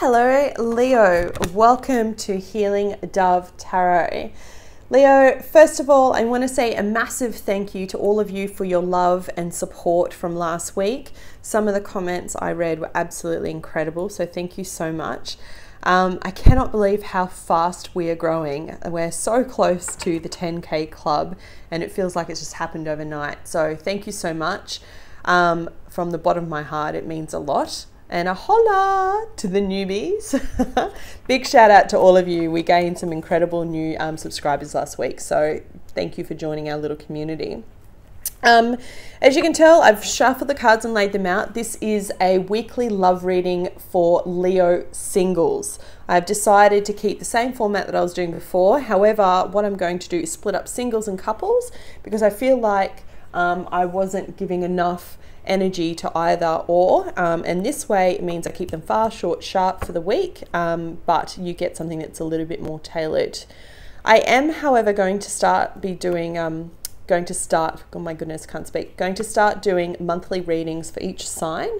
Hello Leo, welcome to Healing Dove Tarot. Leo, first of all, I want to say a massive thank you to all of you for your love and support from last week. Some of the comments I read were absolutely incredible, so thank you so much. I cannot believe how fast we are growing. We're so close to the 10K club and it feels like it's just happened overnight. So thank you so much. From the bottom of my heart, it means a lot. And a holla to the newbies. Big shout out to all of you. We gained some incredible new subscribers last week. So thank you for joining our little community. As you can tell, I've shuffled the cards and laid them out. This is a weekly love reading for Leo singles. I've decided to keep the same format that I was doing before. However, what I'm going to do is split up singles and couples because I feel like I wasn't giving enough energy to either or, and this way it means I keep them fast, short, sharp for the week, but you get something that's a little bit more tailored. I am, however, going to start doing monthly readings for each sign,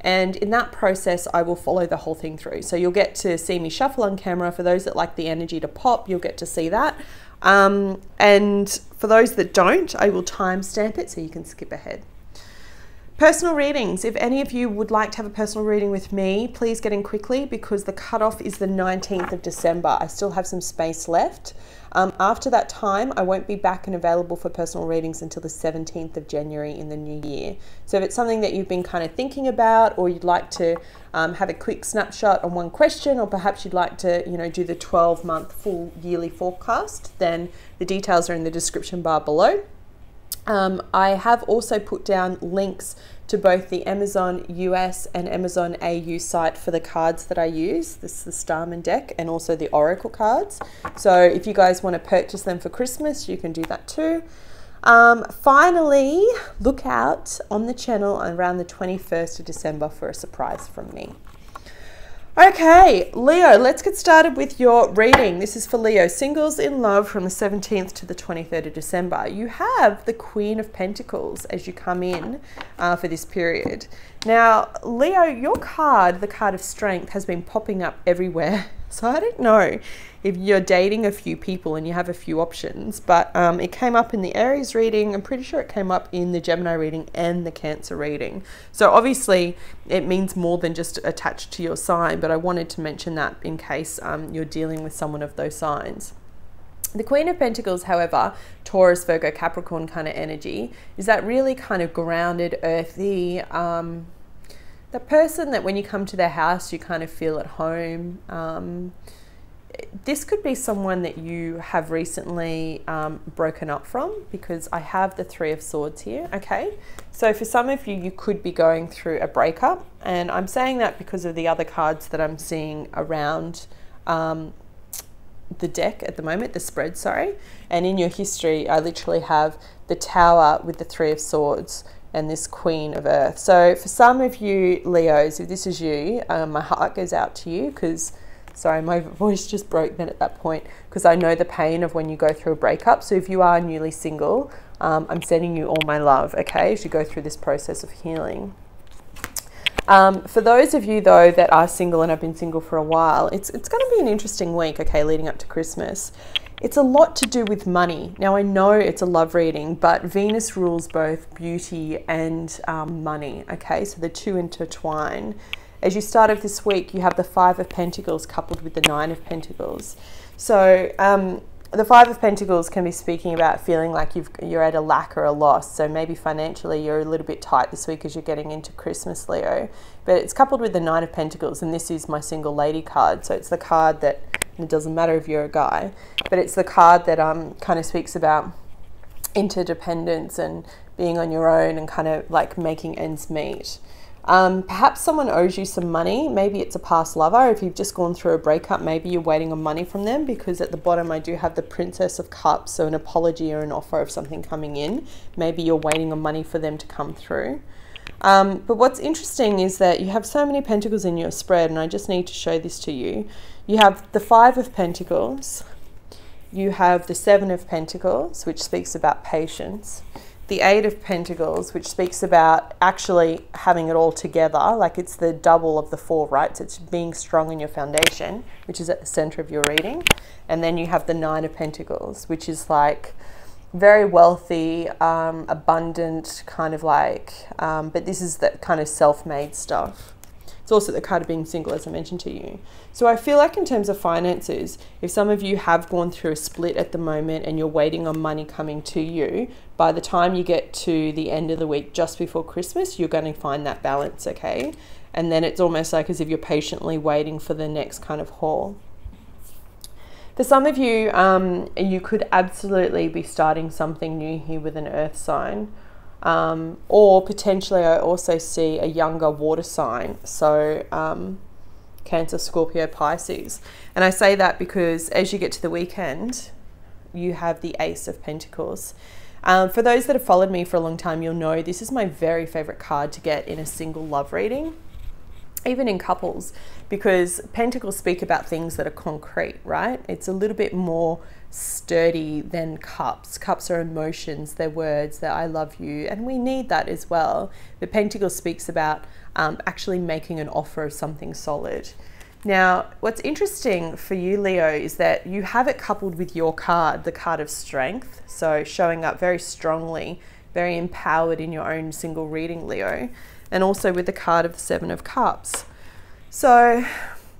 and in that process I will follow the whole thing through. So you'll get to see me shuffle on camera. For those that like the energy to pop, you'll get to see that, and for those that don't, I will timestamp it so you can skip ahead. Personal readings. If any of you would like to have a personal reading with me, please get in quickly because the cutoff is the 19th of December. I still have some space left. After that time, I won't be back and available for personal readings until the 17th of January in the new year. So if it's something that you've been kind of thinking about, or you'd like to have a quick snapshot on one question, or perhaps you'd like to, do the 12-month full yearly forecast, then the details are in the description bar below. I have also put down links to both the Amazon US and Amazon AU site for the cards that I use. This is the Starman deck and also the Oracle cards. So if you guys want to purchase them for Christmas, you can do that too. Finally, look out on the channel around the 21st of December for a surprise from me. Okay, Leo, let's get started with your reading. This is for Leo singles in love from the 17th to the 23rd of December. You have the Queen of Pentacles as you come in for this period. Now, Leo, your card, the card of strength, has been popping up everywhere. So I don't know if you're dating a few people and you have a few options, but it came up in the Aries reading. I'm pretty sure it came up in the Gemini reading and the Cancer reading. So obviously it means more than just attached to your sign, but I wanted to mention that in case you're dealing with someone of those signs. The Queen of Pentacles, however, Taurus, Virgo, Capricorn kind of energy, is that really kind of grounded, earthy, the person that when you come to their house, you kind of feel at home. This could be someone that you have recently broken up from, because I have the Three of Swords here, okay? So for some of you, you could be going through a breakup, and I'm saying that because of the other cards that I'm seeing around the deck at the moment, the spread, sorry. And in your history, I literally have the Tower with the Three of Swords and this Queen of Earth. So for some of you Leos, if this is you, my heart goes out to you because, sorry, my voice just broke then at that point, because I know the pain of when you go through a breakup. So if you are newly single, I'm sending you all my love, okay, as you go through this process of healing. For those of you though that are single and have been single for a while, it's going to be an interesting week, okay, leading up to Christmas. It's a lot to do with money. Now I know it's a love reading, but Venus rules both beauty and money, okay? So the two intertwine. As you start off this week, you have the Five of Pentacles coupled with the Nine of Pentacles. So the Five of Pentacles can be speaking about feeling like you're at a lack or a loss. So maybe financially you're a little bit tight this week as you're getting into Christmas, Leo. But it's coupled with the Nine of Pentacles, and this is my single lady card. So it's the card that, it doesn't matter if you're a guy, but it's the card that kind of speaks about interdependence and being on your own and kind of like making ends meet. Perhaps someone owes you some money. Maybe it's a past lover. If you've just gone through a breakup, maybe you're waiting on money from them, because at the bottom I do have the Princess of Cups, so an apology or an offer of something coming in. Maybe you're waiting on money for them to come through. But what's interesting is that you have so many pentacles in your spread, and I just need to show this to you. You have the Five of Pentacles, you have the Seven of Pentacles, which speaks about patience, the Eight of Pentacles, which speaks about actually having it all together, like it's the double of the four, right? So it's being strong in your foundation, which is at the center of your reading. And then you have the Nine of Pentacles, which is like very wealthy, abundant, kind of like, but this is the kind of self-made stuff. It's also the card of being single, as I mentioned to you. So I feel like in terms of finances, if some of you have gone through a split at the moment and you're waiting on money coming to you, by the time you get to the end of the week, just before Christmas, you're going to find that balance, okay? And then it's almost like as if you're patiently waiting for the next kind of haul. For some of you, you could absolutely be starting something new here with an earth sign. Or potentially I also see a younger water sign, so Cancer, Scorpio, Pisces. And I say that because as you get to the weekend, you have the Ace of Pentacles. For those that have followed me for a long time, you'll know this is my very favorite card to get in a single love reading, even in couples, because Pentacles speak about things that are concrete, right? It's a little bit more sturdy than Cups. Cups are emotions, they're words, they're I love you, and we need that as well. But Pentacles speaks about actually making an offer of something solid. Now, what's interesting for you, Leo, is that you have it coupled with your card, the card of strength. So showing up very strongly, very empowered in your own single reading, Leo, and also with the card of the Seven of Cups. So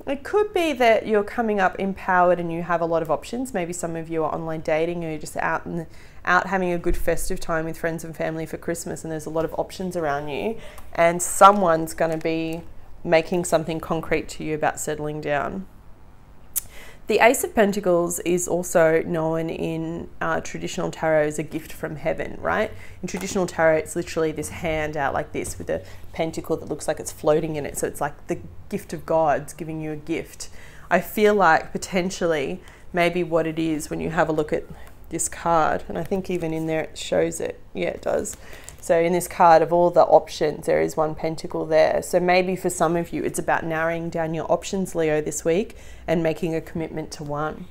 it could be that you're coming up empowered and you have a lot of options. Maybe some of you are online dating, or you're just out having a good festive time with friends and family for Christmas, and there's a lot of options around you, and someone's going to be making something concrete to you about settling down. The Ace of Pentacles is also known in traditional tarot as a gift from heaven, right? In traditional tarot, it's literally this hand out like this with a pentacle that looks like it's floating in it. So it's like the gift of God's giving you a gift. I feel like potentially maybe what it is when you have a look at this card, and I think even in there it shows it. Yeah, it does. So in this card of all the options, there is one pentacle there. So maybe for some of you, it's about narrowing down your options, Leo, this week and making a commitment to one.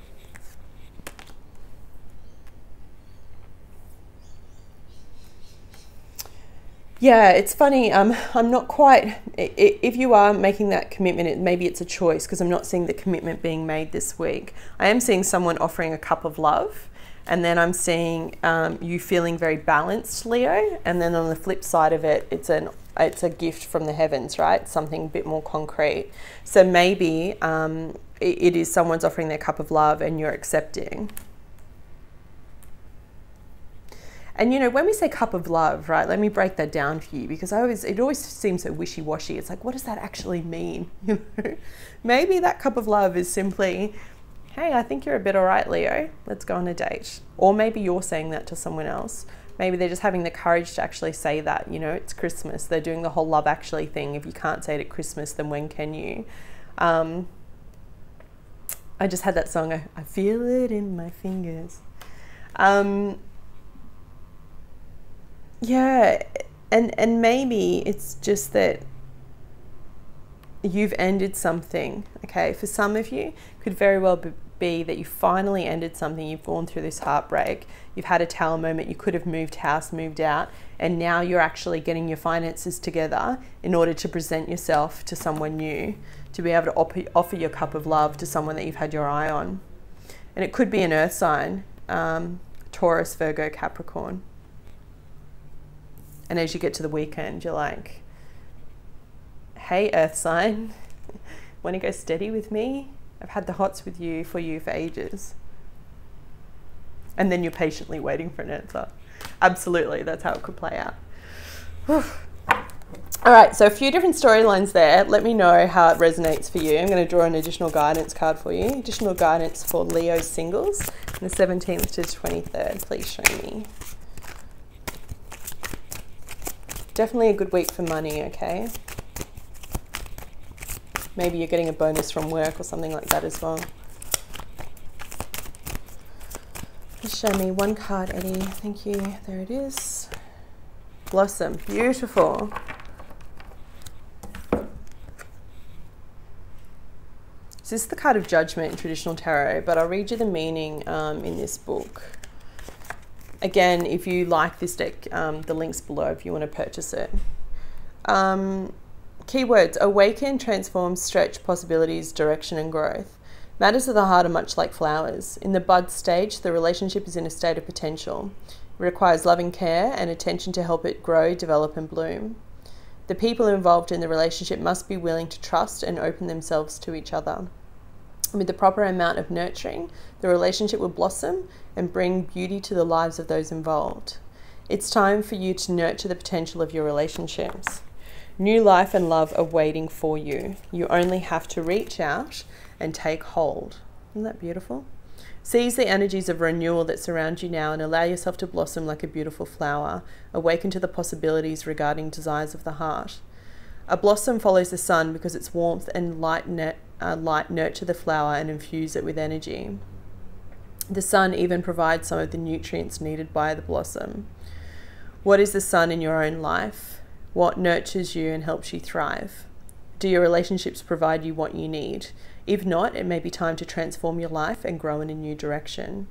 Yeah, it's funny. I'm not quite, if you are making that commitment, maybe it's a choice, because I'm not seeing the commitment being made this week. I am seeing someone offering a cup of love. And then I'm seeing you feeling very balanced, Leo. And then on the flip side of it, it's a gift from the heavens, right? Something a bit more concrete. So maybe it is someone's offering their cup of love and you're accepting. And you know, when we say cup of love, right, let me break that down for you, because it always seems so wishy-washy. It's like, what does that actually mean? You know, maybe that cup of love is simply, hey, I think you're a bit all right, Leo. Let's go on a date. Or maybe you're saying that to someone else. Maybe they're just having the courage to actually say that. You know, it's Christmas. They're doing the whole love actually thing. If you can't say it at Christmas, then when can you? I just had that song, I feel it in my fingers. Yeah, and maybe it's just that you've ended something, okay? For some of you, it could very well be that you finally ended something. You've gone through this heartbreak, you've had a tower moment, you could have moved house, moved out, and now you're actually getting your finances together in order to present yourself to someone new, to be able to offer your cup of love to someone that you've had your eye on. And it could be an earth sign, Taurus, Virgo, Capricorn. And as you get to the weekend, you're like, hey, earth sign, want to go steady with me? I've had the hots with you for ages. And then you're patiently waiting for an answer. Absolutely, that's how it could play out. Whew. All right, so a few different storylines there. Let me know how it resonates for you. I'm going to draw an additional guidance card for you. Additional guidance for Leo singles, from the 17th to the 23rd. Please show me. Definitely a good week for money, okay? Maybe you're getting a bonus from work or something like that as well. Just show me one card, Eddie. Thank you. There it is. Blossom. Beautiful. So this is the card of judgment in traditional tarot, but I'll read you the meaning in this book. Again, if you like this deck, the link's below if you want to purchase it. Keywords: awaken, transform, stretch, possibilities, direction and growth. Matters of the heart are much like flowers. In the bud stage, the relationship is in a state of potential. It requires loving care and attention to help it grow, develop and bloom. The people involved in the relationship must be willing to trust and open themselves to each other. With the proper amount of nurturing, the relationship will blossom and bring beauty to the lives of those involved. It's time for you to nurture the potential of your relationships. New life and love are waiting for you. You only have to reach out and take hold. Isn't that beautiful? Seize the energies of renewal that surround you now and allow yourself to blossom like a beautiful flower. Awaken to the possibilities regarding desires of the heart. A blossom follows the sun because its warmth and light nurture the flower and infuse it with energy. The sun even provides some of the nutrients needed by the blossom. What is the sun in your own life? What nurtures you and helps you thrive? Do your relationships provide you what you need? If not, it may be time to transform your life and grow in a new direction.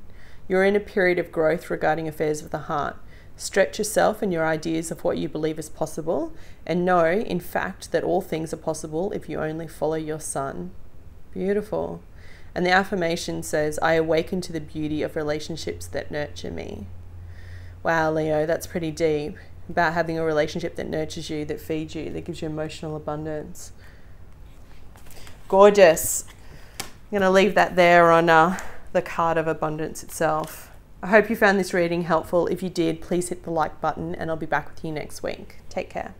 You're in a period of growth regarding affairs of the heart. Stretch yourself and your ideas of what you believe is possible, and know, in fact, that all things are possible if you only follow your sun. Beautiful. And the affirmation says, I awaken to the beauty of relationships that nurture me. Wow, Leo, that's pretty deep. About having a relationship that nurtures you, that feeds you, that gives you emotional abundance. Gorgeous. I'm going to leave that there on the card of abundance itself. I hope you found this reading helpful. If you did, please hit the like button and I'll be back with you next week. Take care.